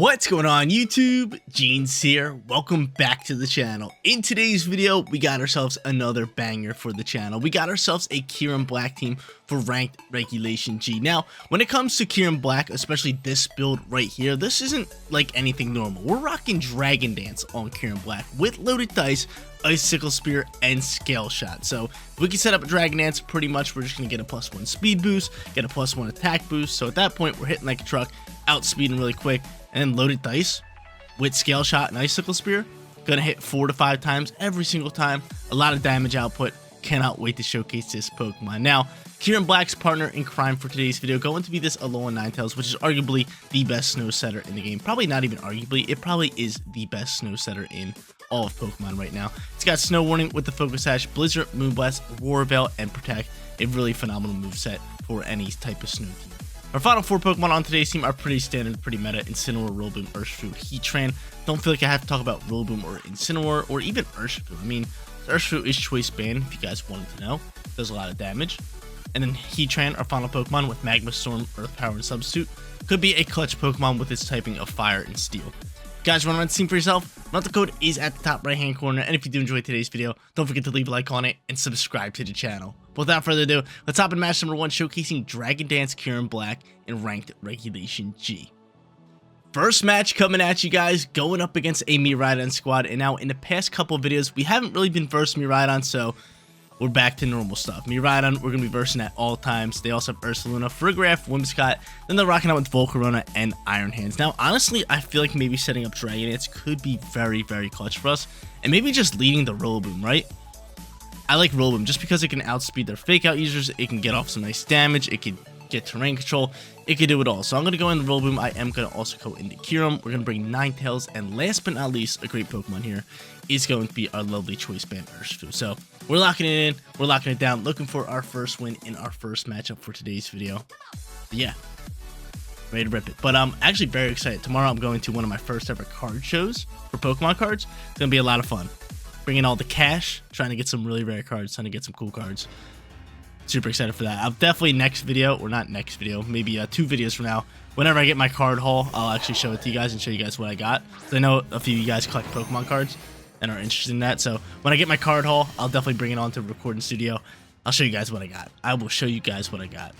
What's going on YouTube? Jeans here. Welcome back to the channel. In today's video, we got ourselves another banger for the channel. We got ourselves a Kyurem Black Team for ranked regulation G. Now, when it comes to Kyurem Black, especially this build right here, this isn't like anything normal. We're rocking Dragon Dance on Kyurem Black with loaded dice, Icicle Spear, and Scale Shot. So if we can set up a Dragon Dance, pretty much we're just going to get a +1 speed boost, get a +1 attack boost. So at that point, we're hitting like a truck, outspeeding really quick. And loaded dice with Scale Shot and Icicle Spear, gonna hit 4 to 5 times every single time. A lot of damage output. Cannot wait to showcase this Pokemon. Now, Kyurem Black's partner in crime for today's video going to be this Alolan Ninetales, which is arguably the best snow setter in the game. Probably not even arguably, it probably is the best snow setter in all of Pokemon right now. It's got Snow Warning with the Focus Sash, Blizzard, Moonblast, Roar Veil, and Protect. A really phenomenal moveset for any type of snow team. Our final 4 Pokemon on today's team are pretty standard, pretty meta: Incineroar, Rillaboom, Urshifu, Heatran. Don't feel like I have to talk about Rillaboom or Incineroar or even Urshifu. I mean, Urshifu is choice banned if you guys wanted to know. Does a lot of damage. And then Heatran, our final Pokemon with Magma Storm, Earth Power, and Substitute. Could be a clutch Pokemon with its typing of Fire and Steel. Guys, run around the team for yourself. The code is at the top right hand corner, and if you do enjoy today's video, don't forget to leave a like on it and subscribe to the channel. But without further ado, let's hop in match number 1, showcasing Dragon Dance Kyurem Black in ranked regulation G. First match coming at you guys, going up against a Miraidon squad. And now in the past couple of videos, we haven't really been versed Miraidon, so we're back to normal stuff. Miraidon, we're going to be versing at all times. They also have Ursaluna, Farigiraf, Whimsicott, then they're rocking out with Volcarona and Iron Hands. Now, honestly, I feel like maybe setting up Dragon Dance could be very, very clutch for us. And maybe just leading the Rillaboom, right? I like Rillaboom just because it can outspeed their fake out users. It can get off some nice damage. It can get terrain control. It can do it all. So I'm going to go into Rillaboom. I am going to also go into Kyurem. We're going to bring Ninetales. And last but not least, a great Pokemon here is going to be our lovely choice band Urshifu. So we're locking it in. We're locking it down. Looking for our first win in our first matchup for today's video. But yeah, ready to rip it. But I'm actually very excited. Tomorrow I'm going to one of my first ever card shows for Pokemon cards. It's going to be a lot of fun. Bringing all the cash, trying to get some really rare cards, trying to get some cool cards. Super excited for that. I'll definitely next video, or not next video, maybe 2 videos from now, whenever I get my card haul, I'll actually show it to you guys and show you guys what I got. So I know a few of you guys collect Pokemon cards and are interested in that. So when I get my card haul, I'll definitely bring it on to the recording studio. I'll show you guys what I got. I will show you guys what I got.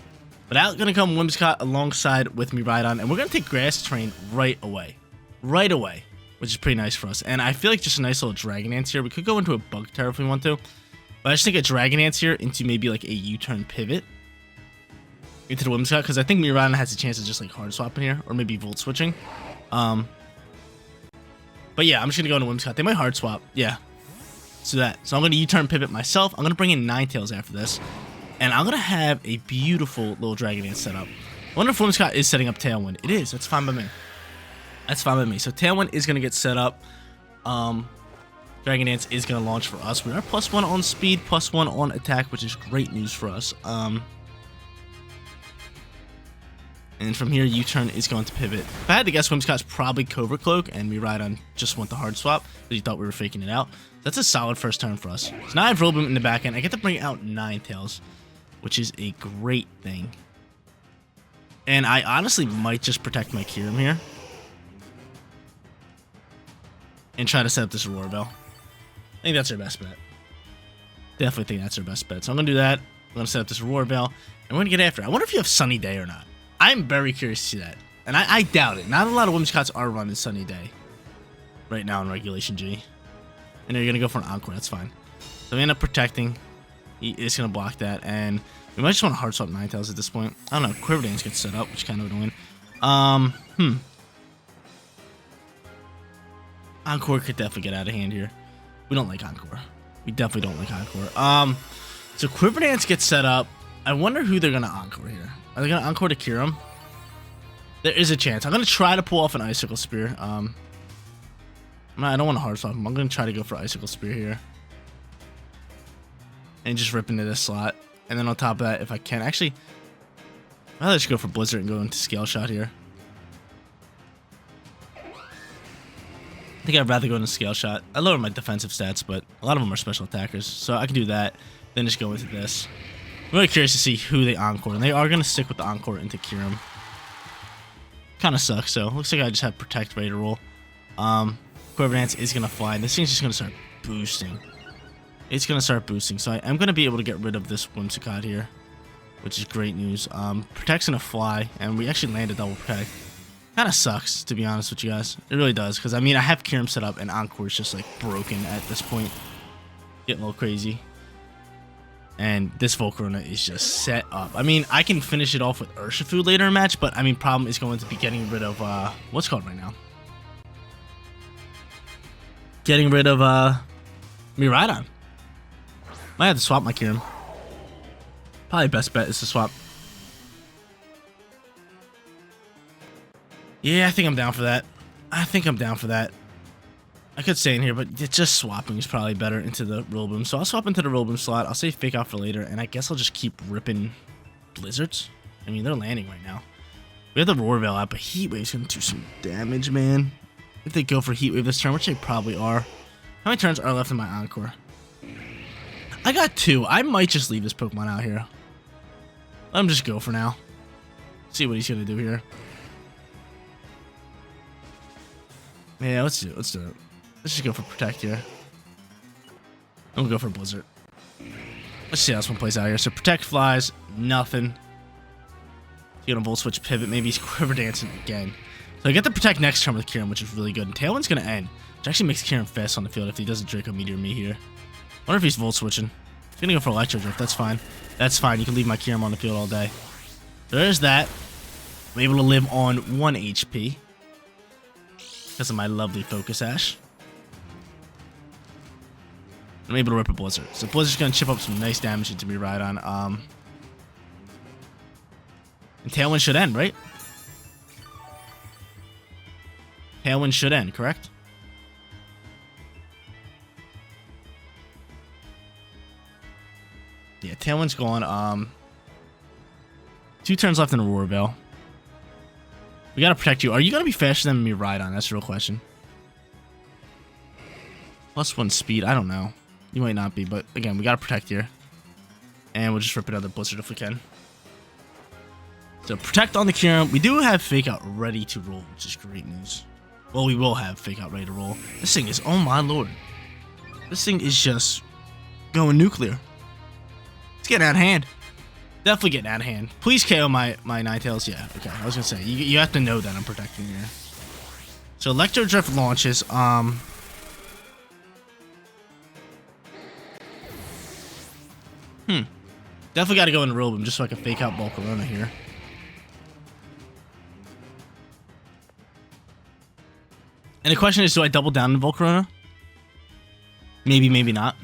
But out gonna come Whimsicott alongside with Miraidon, and we're gonna take Grass Terrain right away. Right away. Which is pretty nice for us. And I feel like just a nice little Dragon Dance here. We could go into a Bug Terror if we want to. But I just think a Dragon Dance here into maybe like a U-turn pivot into the Whimsicott, because I think Miraidon has a chance of just like hard swapping here, or maybe Volt switching. But yeah, I'm just gonna go into Whimsicott. They might hard swap. Yeah. So that. So I'm gonna U-turn pivot myself. I'm gonna bring in Ninetales after this. And I'm gonna have a beautiful little Dragon Dance set up. I wonder if Whimsicott is setting up Tailwind. It is. That's fine by me. That's fine with me. So Tailwind is going to get set up. Dragon Dance is going to launch for us. We are +1 on speed, +1 on attack, which is great news for us. And from here, U-turn is going to pivot. If I had to guess, Whimsicott's probably Covert Cloak, and Miraidon just want the hard swap because he thought we were faking it out. That's a solid first turn for us. So now I have Rillaboom in the back end. I get to bring out Ninetales, which is a great thing. And I honestly might just protect my Kyurem here and try to set up this Roar Veil. I think that's our best bet. Definitely think that's our best bet. So I'm going to do that. I'm going to set up this Roar Veil, and we're going to get after it. I wonder if you have Sunny Day or not. I'm very curious to see that. And I doubt it. Not a lot of Whimsicotts are running Sunny Day right now in Regulation G. And they're going to go for an Encore. That's fine. So we end up protecting. He is going to block that. And we might just want to hard swap Ninetales at this point. I don't know. Quiver Dance gets set up, which is kind of annoying. Encore could definitely get out of hand here. We don't like Encore. We definitely don't like Encore. So Quiver Dance gets set up. I wonder who they're going to Encore here. Are they going to Encore to Kyurem? There is a chance. I'm going to try to pull off an Icicle Spear. I don't want to hard swap him. I'm going to try to go for Icicle Spear here. And just rip into this slot. And then on top of that, if I can, actually, I'll just go for Blizzard and go into Scale Shot here. I think I'd rather go into Scale Shot. I lower my defensive stats, but a lot of them are special attackers, so I can do that. Then just go into this. I'm really curious to see who they Encore, and they are going to stick with the Encore into Kyurem. kind of sucks. So looks like I just have Protect ready to roll. Quiver Dance is gonna fly. This thing's just gonna start boosting. It's gonna start boosting. So I am gonna be able to get rid of this Whimsicott here, which is great news. Protect's gonna fly, and we actually landed double Protect. Kind of sucks, to be honest with you guys. It really does, because I mean I have Kyurem set up, and Encore's just like broken at this point, getting a little crazy. And this Volcarona is just set up. I mean, I can finish it off with Urshifu later in match, but I mean, problem is going to be getting rid of, what's called right now? Getting rid of, Miraidon. Might have to swap my Kyurem. Probably best bet is to swap. Yeah, I think I'm down for that. I could stay in here, but just swapping is probably better into the Rillaboom. So I'll swap into the Rillaboom slot. I'll save Fake Out for later, and I guess I'll just keep ripping Blizzards. I mean, they're landing right now. We have the Roar Veil out, but Heat Wave's going to do some damage, man. If they go for Heat Wave this turn, which they probably are. How many turns are left in my Encore? I got 2. I might just leave this Pokemon out here. Let him just go for now. See what he's going to do here. Yeah, let's do it. Let's just go for Protect here. I'm gonna go for Blizzard. Let's see how this one plays out here. So Protect flies, nothing. He's gonna Volt Switch Pivot. Maybe he's Quiver Dancing again. So I get the Protect next turn with Kyurem, which is really good. And Tailwind's gonna end, which actually makes Kyurem fast on the field if he doesn't Draco Meteor me here. Wonder if he's Volt Switching. He's gonna go for Electro Drift. That's fine. That's fine. You can leave my Kyurem on the field all day. There's that. I'm able to live on 1 HP. Because of my lovely Focus Ash. I'm able to rip a Blizzard. So Blizzard's going to chip up some nice damage into me right on. And Tailwind should end, right? Tailwind should end, correct? Yeah, Tailwind's gone. 2 turns left in a Roar Veil. We gotta protect you. Are you gonna be faster than me Rhydon? That's the real question. +1 speed. I don't know. You might not be, but again, we gotta protect here. And we'll just rip another Blizzard if we can. So protect on the Kyurem. We do have Fake Out ready to roll, which is great news. Well, we will have Fake Out ready to roll. This thing is, oh my lord. This thing is just going nuclear. It's getting out of hand. Definitely getting out of hand. Please KO my Ninetales. Yeah, okay. I was gonna say you have to know that I'm protecting here. So Electro Drift launches. Definitely got to go into Rillaboom just so I can Fake Out Volcarona here. And the question is, do I double down in Volcarona? Maybe, maybe not.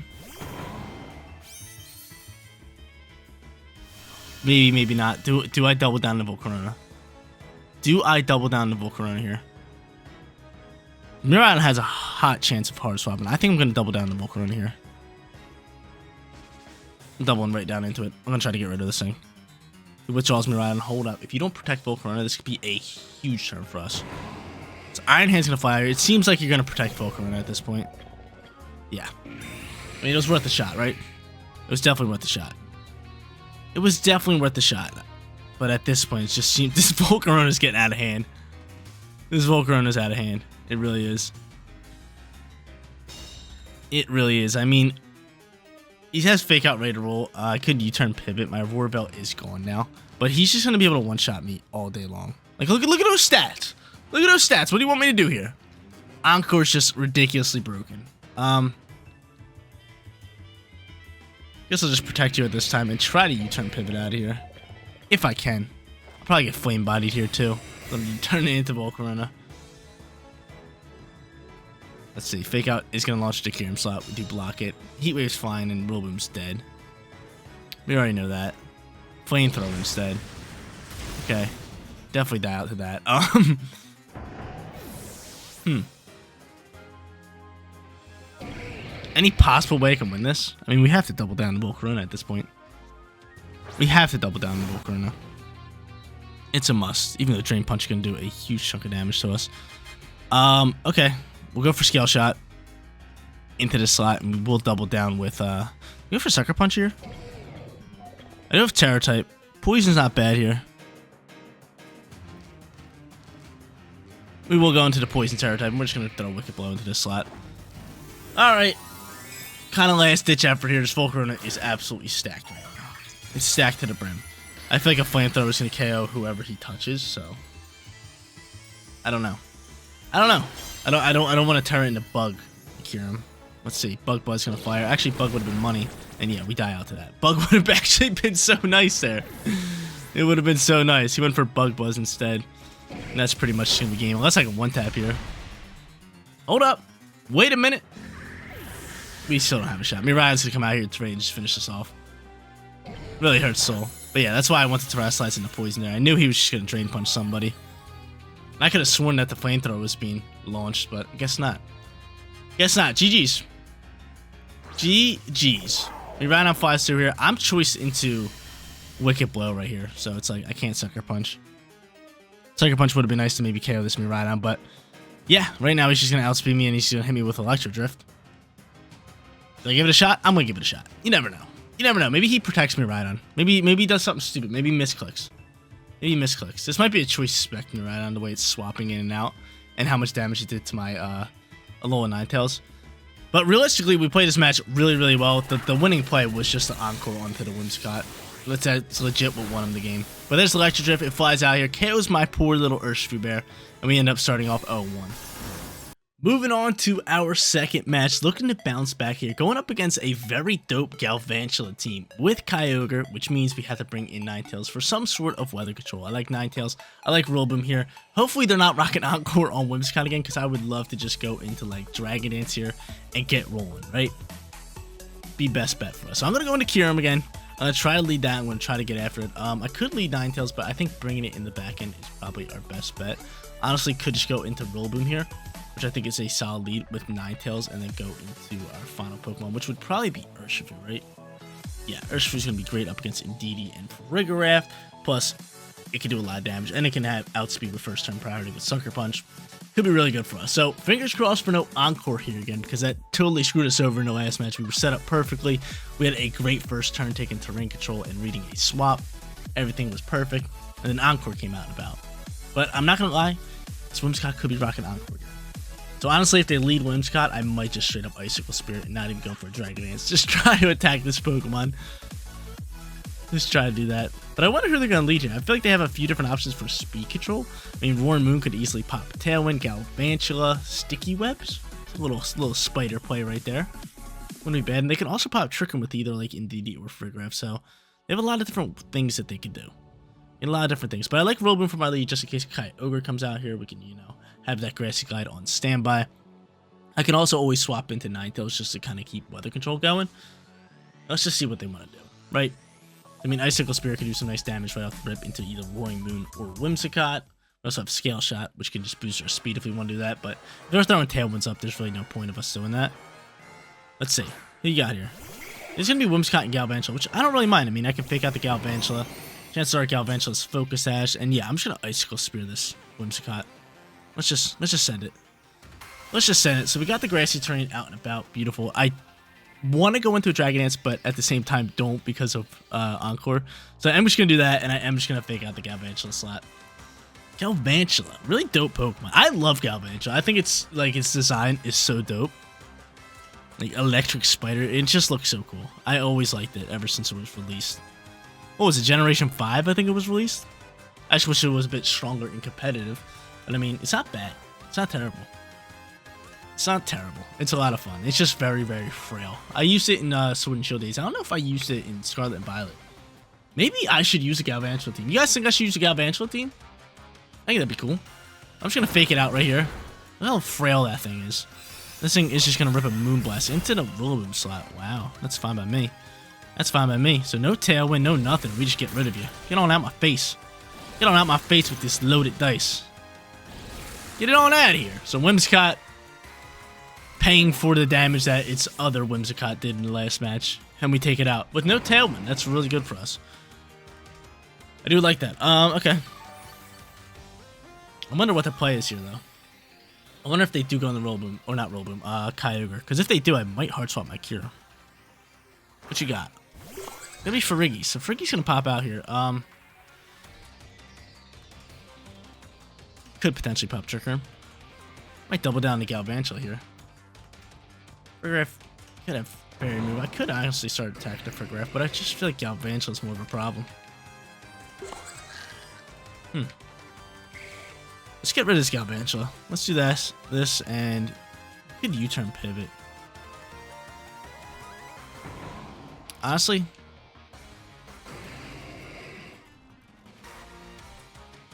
Maybe, maybe not. Do I double down to Volcarona? Do I double down to Volcarona here? Miraidon has a hot chance of hard swapping. I think I'm going to double down to Volcarona here. I'm doubling right down into it. I'm going to try to get rid of this thing. He withdraws Miraidon. Hold up. If you don't protect Volcarona, this could be a huge turn for us. So Iron Hand's going to fly. It seems like you're going to protect Volcarona at this point. Yeah. I mean, it was worth the shot, right? It was definitely worth the shot. It was definitely worth the shot. But at this point, it just seems this Volcarona's getting out of hand. This Volcarona's out of hand. It really is. It really is. I mean, he has Fake Out ready to roll. I could U-turn pivot. My Roar Veil is gone now. But he's just going to be able to one-shot me all day long. Like, look at those stats. Look at those stats. What do you want me to do here? Encore's just ridiculously broken. Guess I'll just protect you at this time and try to U-turn pivot out of here. If I can. I'll probably get flame bodied here too. Let me turn it into Volcarona. Let's see. Fake Out is going to launch the Kyurem slot. We do block it. Heat Wave's flying and Rillaboom's dead. We already know that. Flamethrower instead. Okay. Definitely die out to that. Any possible way I can win this? I mean, we have to double down to Volcarona at this point. We have to double down to Volcarona. It's a must, even though Drain Punch is going to do a huge chunk of damage to us. Okay. We'll go for Scale Shot into the slot, and we will double down with, we go for Sucker Punch here. I do have Terror type. Poison's not bad here. We will go into the poison terror type, and we're just going to throw Wicked Blow into this slot. Alright. Kind of last ditch effort here. This Volcarona is absolutely stacked right now. It's stacked to the brim. I feel like a flamethrower is going to KO whoever he touches, so I don't know. I don't want to turn it into Bug Kyurem. Let's see. Bug Buzz's going to fire. Actually, Bug would have been money. And yeah, we die out to that. Bug would have actually been so nice there. It would have been so nice. He went for Bug Buzz instead. And that's pretty much going to be game. Unless I can one-tap here. Hold up. Wait a minute. We still don't have a shot. Miraidon's going to come out here to trade and just finish this off. Really hurts Soul. But yeah, that's why I wanted to Slice into poison there. I knew he was just going to Drain Punch somebody. And I could have sworn that the flamethrower was being launched, but I guess not. Guess not. GG's. GG's. Miraidon flies through here. I'm choiced into Wicked Blow right here. So it's like, I can't Sucker Punch. Sucker Punch would have been nice to maybe KO this Miraidon, but yeah, right now he's just going to outspeed me and he's going to hit me with Electro Drift. Did I give it a shot? I'm going to give it a shot. You never know. You never know. Maybe he protects Miraidon. Maybe he does something stupid. Maybe he misclicks. Maybe he misclicks. This might be a choice spec Miraidon, the way it's swapping in and out, and how much damage it did to my Alola Ninetales. But realistically, we played this match really, really well. The winning play was just the Encore onto the Whimsicott. That's legit what won him the game. But there's Electro Drift. It flies out here. KOs my poor little Urshifu Bear, and we end up starting off 0-1. Moving on to our second match, looking to bounce back here, going up against a very dope Galvantula team with Kyogre, which means we have to bring in Ninetales for some sort of weather control. I like Ninetales, I like Rillaboom here. Hopefully they're not rocking Encore on Whimsicott again, because I would love to just go into like Dragon Dance here and get rolling, right? Be best bet for us. So I'm going to go into Kyurem again. I'm going to try to lead that. I'm going to try to get after it. I could lead Ninetales, but I think bringing it in the back end is probably our best bet. Honestly, could just go into Rillaboom here, which I think is a solid lead with Ninetales, and then go into our final Pokemon, which would probably be Urshifu, right? Yeah, Urshifu's going to be great up against Indeedee and Farigiraf, plus it can do a lot of damage, and it can have outspeed with first turn priority with Sucker Punch. Could be really good for us. So, fingers crossed for no Encore here again, because that totally screwed us over in the last match. We were set up perfectly. We had a great first turn taking terrain control and reading a swap. Everything was perfect, and then Encore came out and about. But I'm not going to lie, this Whimsicott could be rocking Encore here. So honestly, if they lead Whimsicott, I might just straight up Icicle Spirit and not even go for a Dragon Dance. Just try to attack this Pokemon. Just try to do that. But I wonder who they're going to lead here. I feel like they have a few different options for speed control. I mean, Roaring Moon could easily pop Tailwind, Galvantula, Sticky Webs. A little spider play right there. Wouldn't be bad. And they can also pop Trick 'em with either like Indeedee or Farigiraf. So they have a lot of different things that they could do. And a lot of different things. But I like Rillaboom for my lead just in case Kyogre comes out here. We can, you know, have that Grassy Glide on standby. I can also always swap into Ninetales just to kind of keep weather control going. Let's just see what they want to do, right? I mean, Icicle Spirit can do some nice damage right off the rip into either Roaring Moon or Whimsicott. We also have Scale Shot, which can just boost our speed if we want to do that. But if they're throwing Tailwinds up, there's really no point of us doing that. Let's see. Who you got here? It's going to be Whimsicott and Galvantula, which I don't really mind. I mean, I can fake out the Galvantula. Chances are Galvantula's Focus Sash. And yeah, I'm just going to Icicle Spear this Whimsicott. Let's just send it. Let's just send it. So we got the grassy terrain out and about. Beautiful. I want to go into a Dragon Dance, but at the same time don't because of Encore. So I'm just going to do that, and I am just going to fake out the Galvantula slot. Galvantula. Really dope Pokemon. I love Galvantula. I think it's, like, its design is so dope. Like, Electric Spider. It just looks so cool. I always liked it ever since it was released. What was it? Generation 5, I think it was released? I just wish it was a bit stronger and competitive. But I mean, it's not bad. It's not terrible. It's not terrible. It's a lot of fun. It's just very, very frail. I used it in Sword and Shield days. I don't know if I used it in Scarlet and Violet. Maybe I should use a Galvantula team. You guys think I should use a Galvantula team? I think that'd be cool. I'm just going to fake it out right here. Look how frail that thing is. This thing is just going to rip a Moonblast into the Rillaboom slot. Wow. That's fine by me. That's fine by me. So no Tailwind, no nothing. We just get rid of you. Get on out my face. Get on out my face with this loaded dice. Get it on out of here. So Whimsicott paying for the damage that its other Whimsicott did in the last match. And we take it out. With no Tailwind. That's really good for us. I do like that. Okay. I wonder what the play is here, though. I wonder if they do go on the Rillaboom. Or not Rillaboom. Kyogre. Because if they do, I might hard swap my Kyurem. What you got? Maybe Fariggy. So Fariggy's going to pop out here. Could potentially pop Trick 'em. Might double down the Galvantula here. Frigoraph could have fairy move. I could honestly start attacking the Frigoraph, but I just feel like Galvantula is more of a problem. Let's get rid of this Galvantula. Let's do this, and good U-turn pivot. Honestly, you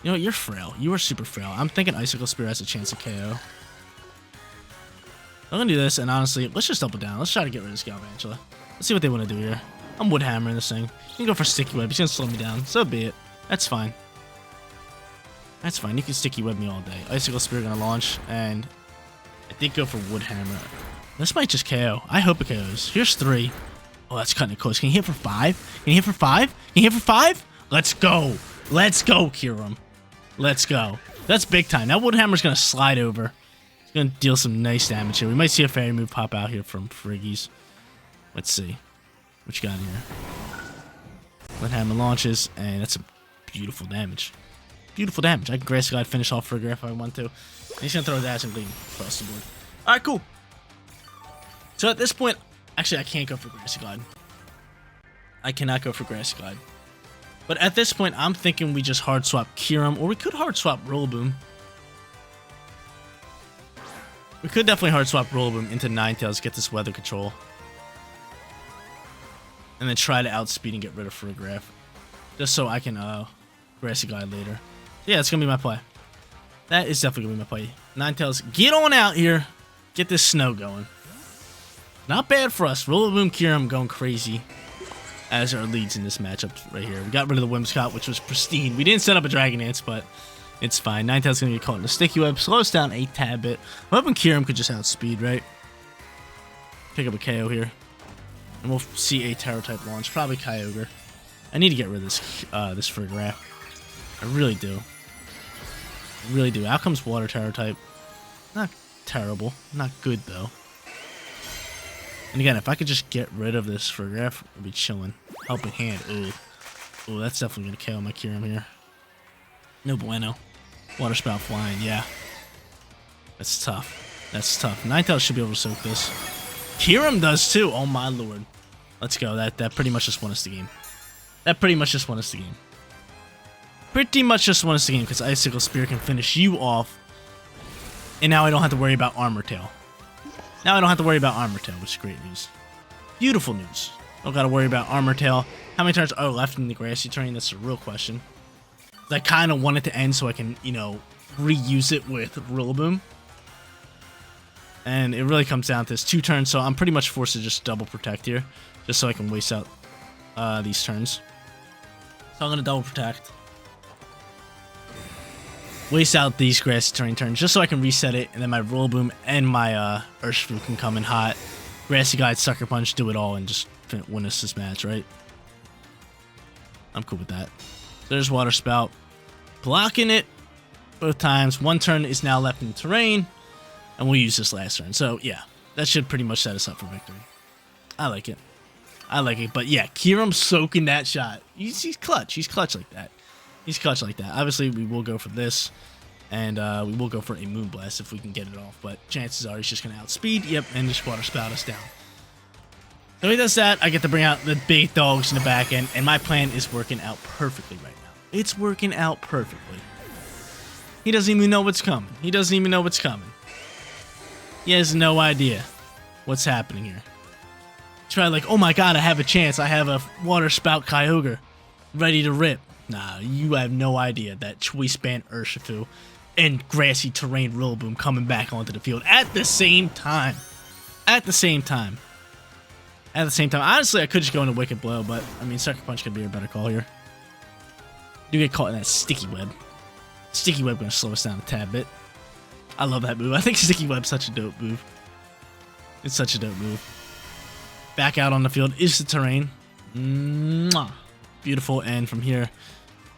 know what? You're frail. You are super frail. I'm thinking Icicle Spear has a chance of KO. I'm gonna do this, and honestly, let's just double down. Let's try to get rid of this Galvantula. Let's see what they want to do here. I'm Wood Hammering this thing. You can go for Sticky Web. He's gonna slow me down. So be it. That's fine. That's fine. You can Sticky Web me all day. Icicle Spear gonna launch, and I did go for Wood Hammer. This might just KO. I hope it KOs. Here's 3. Oh, that's cutting it close. Can you hit for 5? Can you hit for 5? Can you hit for 5? Let's go. Let's go, Kyurem. Let's go. That's big time. That Wood Hammer's gonna slide over. It's gonna deal some nice damage here. We might see a fairy move pop out here from Friggies. Let's see. What you got here? Wood Hammer launches, and that's some beautiful damage. Beautiful damage. I can Grassy Glide finish off Frigoraph if I want to. And he's gonna throw Dazzling Gleam across the board. Alright, cool. So at this point, actually I can't go for Grassy Glide. I cannot go for Grassy Glide. But at this point, I'm thinking we just hard swap Kyurem, or we could hard swap Rillaboom. We could definitely hard swap Rillaboom into Ninetales, get this weather control. And then try to outspeed and get rid of Frigoraph. Just so I can Grassy Glide later. Yeah, it's going to be my play. That is definitely going to be my play. Ninetales, get on out here. Get this snow going. Not bad for us. Rillaboom, Kyurem going crazy as our leads in this matchup right here. We got rid of the Whimsicott, which was pristine. We didn't set up a Dragon Dance, but it's fine. Ninetales going to get caught in a Sticky Web. Slow us down a tad bit. I'm hoping Kyurem could just outspeed, right? Pick up a KO here. And we'll see a Terror-type launch. Probably Kyogre. I need to get rid of this Frigoraph. I really do. I really do. Out comes Water Terror-type. Not terrible. Not good, though. And again, if I could just get rid of this Frigoraph, I'd be chilling. Helping Hand. Ooh. Ooh, that's definitely going to KO my Kyurem here. No bueno. Water Spout flying, yeah. That's tough. That's tough. Ninetales should be able to soak this. Kyurem does too. Oh my lord. Let's go. That pretty much just won us the game. That pretty much just won us the game. Pretty much just won us the game because Icicle Spear can finish you off. And now I don't have to worry about Armor Tail. Now I don't have to worry about Armor Tail, which is great news. Beautiful news. Don't got to worry about Armor Tail. How many turns? Oh, left in the grassy terrain. That's a real question. I kind of want it to end so I can, you know, reuse it with Rillaboom. And it really comes down to this 2 turns, so I'm pretty much forced to just double protect here, just so I can waste out these turns. So I'm going to double protect. Waste out these grassy terrain turns, just so I can reset it, and then my Rillaboom and my Urshifu can come in hot. Grassy Glide, Sucker Punch, do it all, and just win us this match, right? I'm cool with that. There's Water Spout. Blocking it both times. 1 turn is now left in the terrain. And we'll use this last turn. So, yeah. That should pretty much set us up for victory. I like it. I like it. But, yeah. Kyurem soaking that shot. He's clutch. He's clutch like that. He's clutch like that. Obviously, we will go for this. And we will go for a Moonblast if we can get it off. But chances are he's just going to outspeed. Yep. And just Water Spout us down. So he does that. I get to bring out the big dogs in the back end. And my plan is working out perfectly right now. It's working out perfectly. He doesn't even know what's coming. He doesn't even know what's coming. He has no idea what's happening here. He's probably like, oh my god, I have a chance. I have a Water Spout Kyogre ready to rip. Nah, you have no idea that Choice Band Urshifu and Grassy Terrain Rillaboom coming back onto the field at the same time. At the same time. At the same time. Honestly, I could just go into Wicked Blow, but, I mean, Sucker Punch could be a better call here. Do get caught in that Sticky Web. Sticky Web gonna slow us down a tad bit. I love that move. I think Sticky Web's such a dope move. It's such a dope move. Back out on the field is the terrain. Mwah. Beautiful. And from here,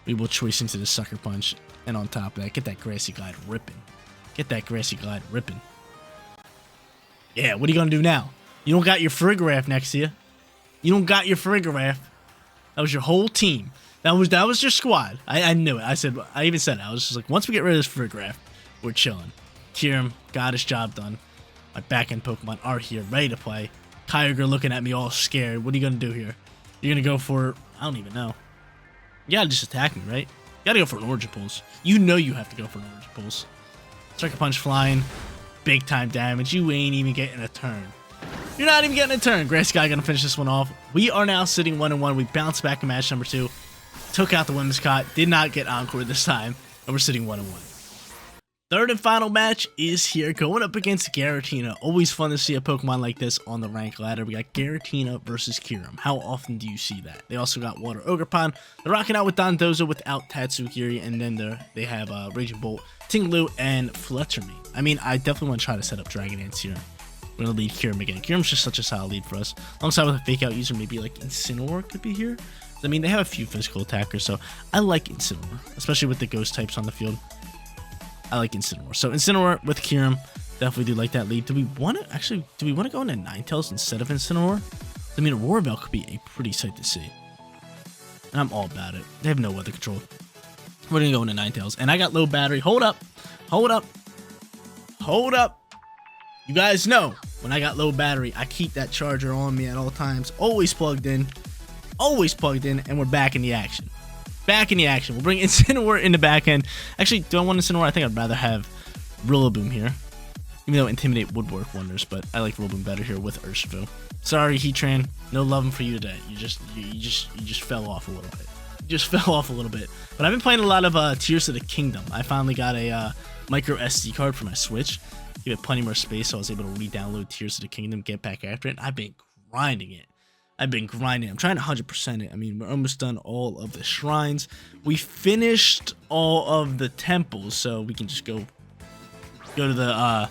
we will choice into the Sucker Punch. And on top of that, get that Grassy Glide ripping. Get that Grassy Glide ripping. Yeah, what are you gonna do now? You don't got your Frigoraph next to you. You don't got your Frigoraph. That was your whole team. That was your squad. I knew it. I even said it. I was just like, once we get rid of this Frigoraph, we're chilling. Kyurem got his job done. My back-end Pokemon are here, ready to play. Kyogre looking at me all scared. What are you going to do here? You're going to go for... I don't even know. You got to just attack me, right? You got to go for an Origin Pulse. You know you have to go for an Origin Pulse. Sucker Punch flying. Big time damage. You ain't even getting a turn. You're not even getting a turn. Gray Sky going to finish this one off. We are now sitting 1-1. We bounced back in match number 2. Took out the Whimsicott. Did not get Encore this time. And we're sitting 1-1. Third and final match is here, going up against Giratina. Always fun to see a Pokemon like this on the rank ladder. We got Giratina versus Kyurem. How often do you see that? They also got Water Ogerpon. They're rocking out with Dondozo without Tatsukiri, and then they have Raging Bolt, Tinglu, and Fletcher Me. I mean, I definitely want to try to set up Dragon Dance here. We're going to lead Kyurem again. Kyurem's just such a solid lead for us. Alongside with a fake out user, maybe like Incineroar could be here. I mean, they have a few physical attackers, so I like Incineroar, especially with the ghost types on the field. I like Incineroar. So Incineroar with Kyurem, definitely do like that lead. Do we want to go into Ninetales instead of Incineroar? I mean, a Roarvel could be a pretty sight to see. And I'm all about it. They have no weather control. We're going to go into Ninetales. And I got low battery. Hold up. Hold up. Hold up. You guys know, when I got low battery, I keep that charger on me at all times. Always plugged in. Always plugged in. And we're back in the action. Back in the action. We'll bring Incineroar in the back end. Actually, do I want Incineroar? I think I'd rather have Rillaboom here. Even though Intimidate would work wonders, but I like Rillaboom better here with Urshifu. Sorry, Heatran. No loving for you today. You just fell off a little bit. You just fell off a little bit. But I've been playing a lot of Tears of the Kingdom. I finally got a micro SD card for my Switch. Give it plenty more space, so I was able to re-download Tears of the Kingdom, get back after it. I've been grinding it. I'm trying to 100% it. I mean, we're almost done all of the shrines. We finished all of the temples, so we can just go to the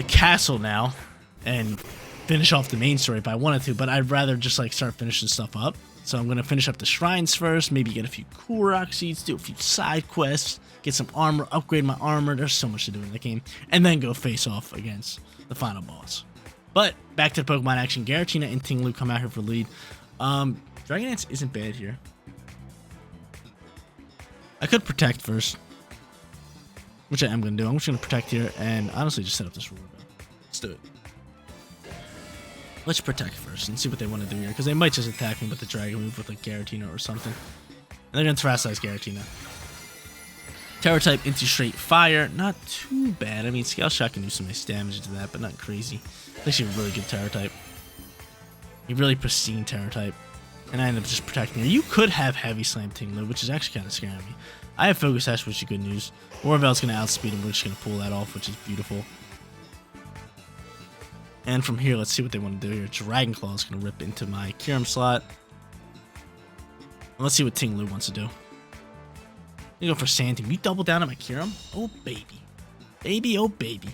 castle now and finish off the main story if I wanted to. But I'd rather just like start finishing stuff up. So I'm gonna finish up the shrines first. Maybe get a few cool rock seeds, do a few side quests, get some armor, upgrade my armor. There's so much to do in the game, and then go face off against the final boss. But back to the Pokemon action. Giratina and Tinglu come out here for the lead. Dragon Dance isn't bad here. I could protect first, which I am going to do. I'm just going to protect here and honestly just set up this Roarvel. Let's do it. Let's protect first and see what they want to do here, because they might just attack me with the Dragon move with like Giratina or something. And they're going to Terrasilize Giratina. Terror type into straight fire. Not too bad. I mean, Scale Shot can do some nice damage to that, but not crazy. It's actually a really good Terror type. A really pristine Terror type. And I end up just protecting her. You could have Heavy Slam Tinglu, which is actually kind of scaring me. I have Focus Sash, which is good news. Roarvel's going to outspeed him. We're just going to pull that off, which is beautiful. And from here, let's see what they want to do here. Dragon Claw is going to rip into my Kyurem slot. And let's see what Tinglu wants to do. You go for Sand Team. You double down on my Kyurem? Oh, baby. Baby, oh, baby.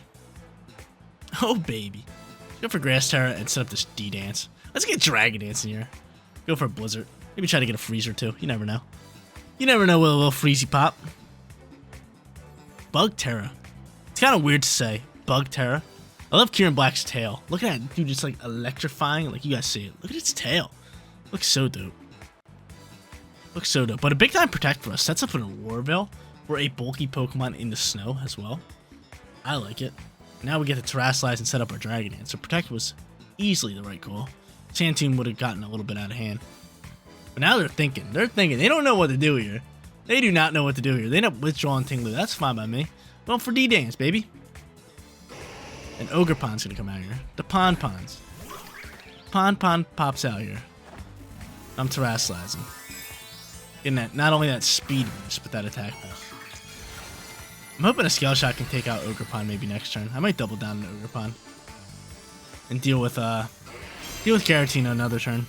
Oh, baby. Go for Grass Terra and set up this D-Dance. Let's get Dragon Dance in here. Go for a Blizzard. Maybe try to get a Freezer, too. You never know. You never know with a little Freezy pop. Bug Terra. It's kind of weird to say. Bug Terra. I love Kyurem Black's tail. Look at that dude just like electrifying. Like, you guys see it. Look at its tail. Looks so dope. Looks so dope. But a big time protect for us. Sets up in a Roarvel for a bulky Pokemon in the snow as well. I like it. Now we get to Terrasilize and set up our Dragon Dance. So protect was easily the right call. Sand Team would have gotten a little bit out of hand. But now they're thinking. They're thinking. They don't know what to do here. They do not know what to do here. They end up withdrawing Tinglu. That's fine by me. Going for D-Dance, baby. And Ogerpon's going to come out here. The Pon-Pons. Pon-Pon pops out here. I'm Terrasilizing. Getting that, not only that speed boost, but that attack boost. I'm hoping a Scale Shot can take out Ogerpon maybe next turn. I might double down on Ogerpon. And deal with Giratina another turn.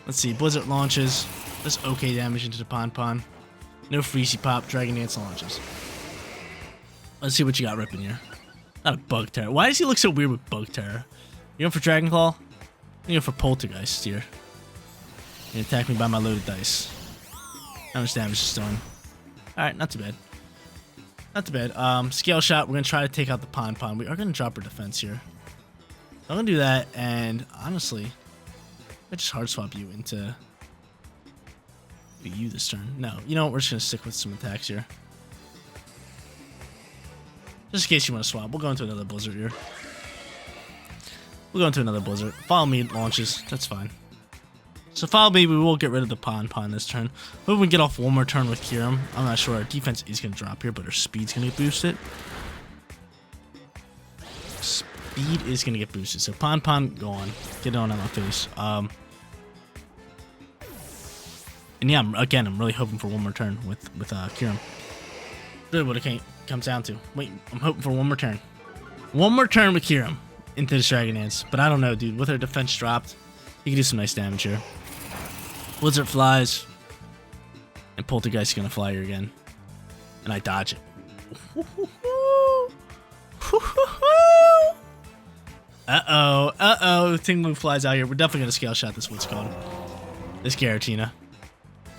Let's see. Blizzard launches. Does okay damage into the Pon-Pon. No Freezy Pop. Dragon Dance launches. Let's see what you got ripping here. Not a Bug Terror. Why does he look so weird with Bug Terror? You going for Dragon Claw? You going for Poltergeist here. You're gonna attack me by my loaded dice. How much damage is doing? Alright, not too bad. Not too bad. Scale Shot, we're gonna try to take out the Pon-Pon. We are gonna drop our defense here. I'm gonna do that, and honestly, I just hard swap you into you this turn. No, you know what? We're just gonna stick with some attacks here. Just in case you want to swap, we'll go into another Blizzard here. We'll go into another Blizzard. Follow me launches. That's fine. So follow me. We will get rid of the Donphan this turn. But we can get off one more turn with Kyurem. I'm not sure. Our defense is going to drop here, but our speed's going to get boosted. Speed is going to get boosted. So Donphan, go on. Get it on my face. And yeah, I'm really hoping for one more turn with Kyurem. Really what it comes down to. Wait, I'm hoping for one more turn. One more turn with Kyurem into this Dragon Dance. But I don't know, dude. With our defense dropped, he can do some nice damage here. Blizzard flies. And Poltergeist is going to fly here again. And I dodge it. Uh-oh. Uh-oh. Tinglu flies out here. We're definitely going to scale shot this what's called. This Giratina.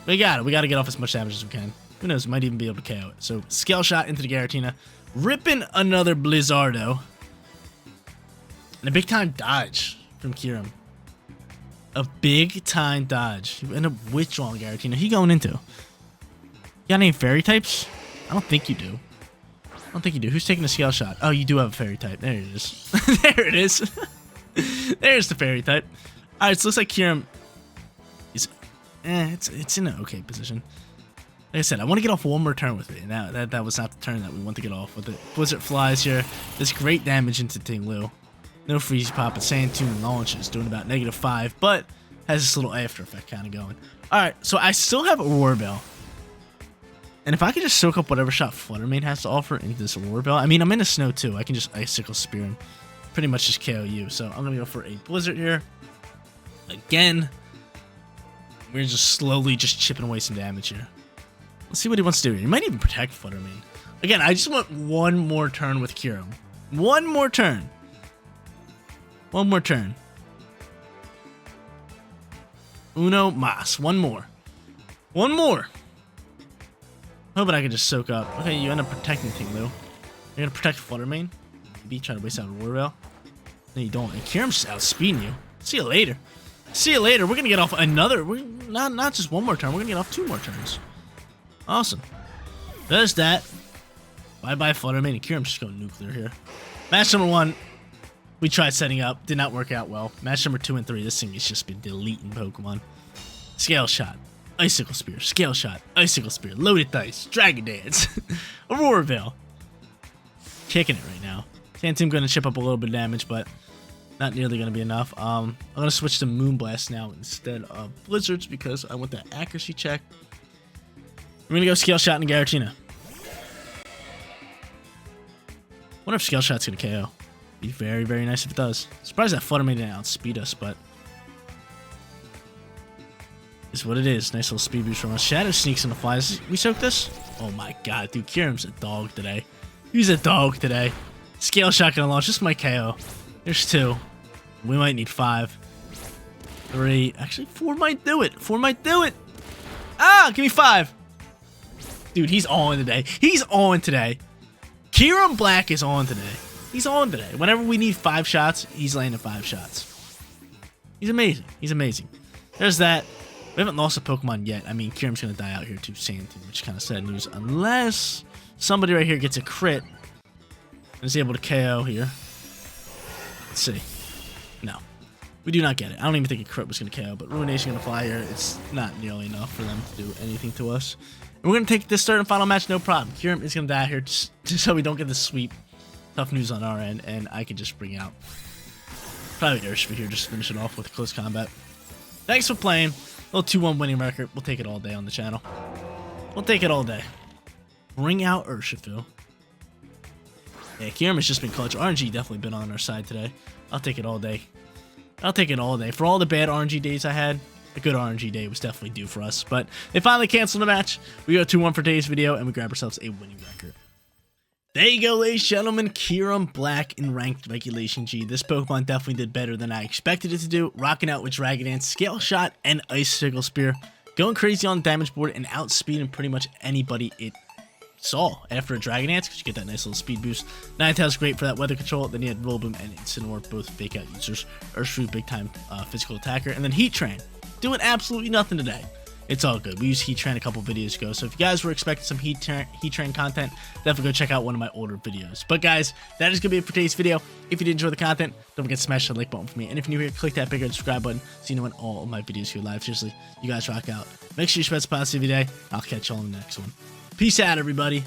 We got it. We got to get off as much damage as we can. Who knows? We might even be able to KO it. So, scale shot into the Giratina. Ripping another Blizzardo. And a big time dodge from Kyurem. A big time dodge. You end up withdrawing Giratina. Who you going into? You got any fairy types? I don't think you do. I don't think you do. Who's taking the scale shot? Oh, you do have a fairy type. There it is. There it is. There's the fairy type. Alright, so it looks like Kyurem is... it's in an okay position. Like I said, I want to get off one more turn with it. Now that was not the turn that we want to get off with it. Blizzard flies here. Does great damage into Tinglu. No freeze pop, but Sand Tomb launches, doing about -5, but has this little after effect kind of going. Alright, so I still have Aurora Bell. And if I could just soak up whatever shot Fluttermane has to offer into this Aurora Bell, I mean, I'm in a snow too. I can just Icicle Spear and pretty much just KO you. So I'm going to go for a Blizzard here. Again, we're just slowly just chipping away some damage here. Let's see what he wants to do here. He might even protect Fluttermane. Again, I just want one more turn with Kyurem. One more turn. One more turn. Uno mas. One more. One more. Hoping I can just soak up. Okay, you end up protecting Tinglu. You're going to protect Fluttermane. Maybe try to waste out Aurora Bell. No, you don't. And Kyurem's just outspeeding you. See you later. See you later. We're going to get off another. We're not just one more turn. We're going to get off 2 more turns. Awesome. There's that. Bye-bye Fluttermane. And Kyurem's just going nuclear here. Match number 1. We tried setting up. Did not work out well. Match number 2 and 3. This thing has just been deleting Pokemon. Scale Shot. Icicle Spear. Scale Shot. Icicle Spear. Loaded Dice. Dragon Dance. Aurora Veil. Kicking it right now. Sand Tomb going to chip up a little bit of damage, but not nearly going to be enough. I'm going to switch to Moonblast now instead of Blizzards because I want that accuracy check. We're going to go Scale Shot and Giratina. Wonder if Scale Shot's going to KO. Be very, very nice if it does. Surprised that Fluttermane didn't outspeed us, but it's what it is. Nice little speed boost from us. Shadow sneaks in the flies. We soak this? Oh my god, dude. Kyurem's a dog today. He's a dog today. Scale Shot gonna launch. This might KO. There's 2. We might need 5. 3. Actually, 4 might do it. 4 might do it. Ah, give me 5. Dude, he's on today. He's on today. Kyurem Black is on today. He's on today. Whenever we need 5 shots, he's landing 5 shots. He's amazing. He's amazing. There's that. We haven't lost a Pokemon yet. I mean, Kyurem's going to die out here to Sand Tomb, which kind of sad news. Unless somebody right here gets a crit and is able to KO here. Let's see. No. We do not get it. I don't even think a crit was going to KO, but Ruination going to fly here. It's not nearly enough for them to do anything to us. And we're going to take this third and final match, no problem. Kyurem is going to die here just so we don't get the sweep. Tough news on our end, and I can just bring out probably Urshifu here, just finish it off with close combat. Thanks for playing. A little 2-1 winning record. We'll take it all day on the channel. We'll take it all day. Bring out Urshifu. Yeah, Kyurem has just been clutch. RNG definitely been on our side today. I'll take it all day. I'll take it all day. For all the bad RNG days I had, a good RNG day was definitely due for us. But they finally canceled the match. We go 2-1 for today's video, and we grab ourselves a winning record. There you go, ladies and gentlemen. Kyurem Black in Ranked Regulation G. This Pokemon definitely did better than I expected it to do. Rocking out with Dragon Dance, Scale Shot, and Icicle Spear. Going crazy on the damage board and outspeeding pretty much anybody it saw after a Dragon Dance, because you get that nice little speed boost. Ninetales great for that weather control. Then you had Rollboom and Incineroar, both fake out users. Urshifu, big time physical attacker. And then Heat Train, doing absolutely nothing today. It's all good. We used Heat Train a couple videos ago, so if you guys were expecting some Heat Train content, definitely go check out one of my older videos. But guys, that is going to be it for today's video. If you did enjoy the content, don't forget to smash the like button for me. And if you're new here, click that big red subscribe button so you know when all of my videos go live. Seriously, you guys rock out. Make sure you spread some positivity today. I'll catch y'all in the next one. Peace out, everybody.